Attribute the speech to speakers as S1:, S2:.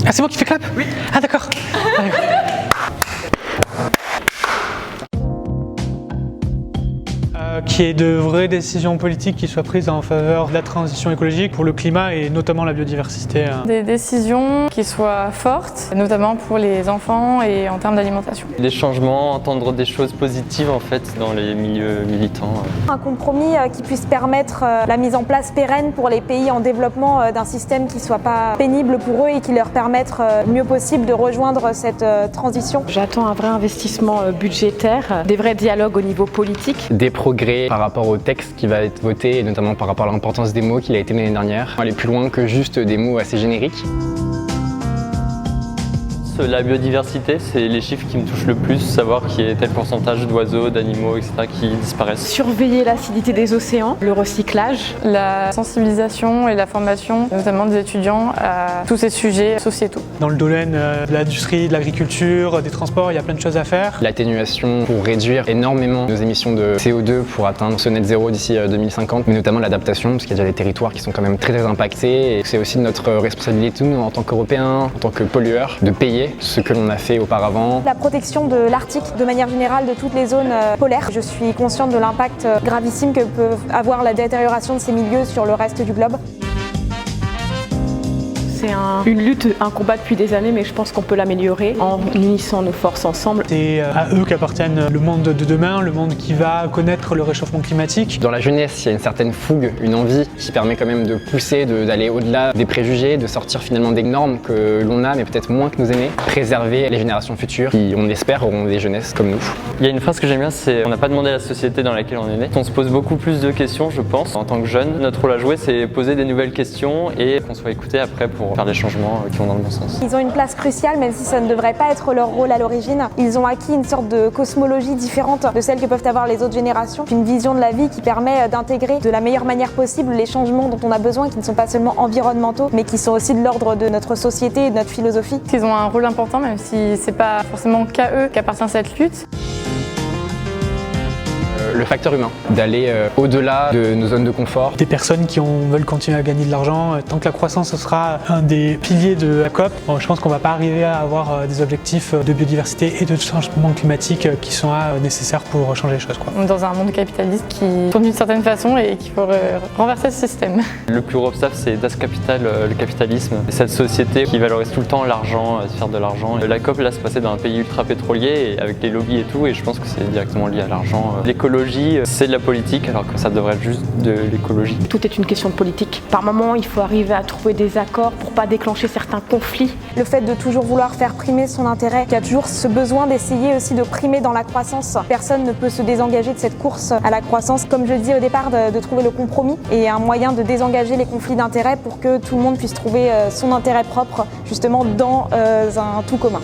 S1: Ah, c'est moi qui fais clap? Oui. Ah, d'accord. Qu'il y ait de vraies décisions politiques qui soient prises en faveur de la transition écologique pour le climat et notamment la biodiversité.
S2: Des décisions qui soient fortes, notamment pour les enfants et en termes d'alimentation.
S3: Des changements, entendre des choses positives en fait dans les milieux militants.
S4: Un compromis qui puisse permettre la mise en place pérenne pour les pays en développement d'un système qui ne soit pas pénible pour eux et qui leur permette le mieux possible de rejoindre cette transition.
S5: J'attends un vrai investissement budgétaire, des vrais dialogues au niveau politique.
S6: Des progrès par rapport au texte qui va être voté et notamment par rapport à l'importance des mots qu'il a été l'année dernière. Aller plus loin que juste des mots assez génériques.
S3: La biodiversité, c'est les chiffres qui me touchent le plus, savoir qu'il y a tel pourcentage d'oiseaux, d'animaux, etc. qui disparaissent.
S5: Surveiller l'acidité des océans, le recyclage.
S2: La sensibilisation et la formation, notamment des étudiants, à tous ces sujets sociétaux.
S1: Dans le domaine de l'industrie, de l'agriculture, des transports, il y a plein de choses à faire.
S6: L'atténuation pour réduire énormément nos émissions de CO2 pour atteindre ce net zéro d'ici 2050, mais notamment l'adaptation, parce qu'il y a déjà des territoires qui sont quand même très impactés. Et c'est aussi notre responsabilité, nous, en tant qu'Européens, en tant que pollueurs, de payer ce que l'on a fait auparavant.
S4: La protection de l'Arctique, de manière générale de toutes les zones polaires. Je suis consciente de l'impact gravissime que peut avoir la détérioration de ces milieux sur le reste du globe.
S5: C'est une lutte, un combat depuis des années, mais je pense qu'on peut l'améliorer en unissant nos forces ensemble.
S1: C'est à eux qu'appartiennent le monde de demain, le monde qui va connaître le réchauffement climatique.
S6: Dans la jeunesse, il y a une certaine fougue, une envie qui permet quand même de pousser, d'aller au-delà des préjugés, de sortir finalement des normes que l'on a, mais peut-être moins que nos aînés. Préserver les générations futures qui, on l'espère, auront des jeunesses comme nous.
S3: Il y a une phrase que j'aime bien, c'est on n'a pas demandé à la société dans laquelle on est né. On se pose beaucoup plus de questions, je pense, en tant que jeune. Notre rôle à jouer, c'est poser des nouvelles questions et qu'on soit écouté après pour faire des changements qui vont dans le bon sens.
S4: Ils ont une place cruciale, même si ça ne devrait pas être leur rôle à l'origine. Ils ont acquis une sorte de cosmologie différente de celle que peuvent avoir les autres générations. Une vision de la vie qui permet d'intégrer de la meilleure manière possible les changements dont on a besoin, qui ne sont pas seulement environnementaux, mais qui sont aussi de l'ordre de notre société et de notre philosophie.
S2: Ils ont un rôle important, même si c'est pas forcément qu'à eux qu'appartient cette lutte.
S6: Le facteur humain, d'aller au-delà de nos zones de confort.
S1: Des personnes qui veulent continuer à gagner de l'argent, tant que la croissance ce sera un des piliers de la COP, je pense qu'on ne va pas arriver à avoir des objectifs de biodiversité et de changement climatique qui sont nécessaires pour changer les choses.
S2: On est dans un monde capitaliste qui tourne d'une certaine façon et qu'il faut renverser ce système.
S3: Le plus gros obstacle, c'est Das Kapital, le capitalisme. Cette société qui valorise tout le temps l'argent, se faire de l'argent. La COP, là, se passait dans un pays ultra pétrolier et avec les lobbies et tout, et je pense que c'est directement lié à l'argent. L'écologie, c'est de la politique, alors que ça devrait être juste de l'écologie.
S5: Tout est une question de politique. Par moment, il faut arriver à trouver des accords pour pas déclencher certains conflits.
S4: Le fait de toujours vouloir faire primer son intérêt, qu'il y a toujours ce besoin d'essayer aussi de primer dans la croissance. Personne ne peut se désengager de cette course à la croissance. Comme je le dis au départ, de trouver le compromis et un moyen de désengager les conflits d'intérêts pour que tout le monde puisse trouver son intérêt propre, justement dans un tout commun.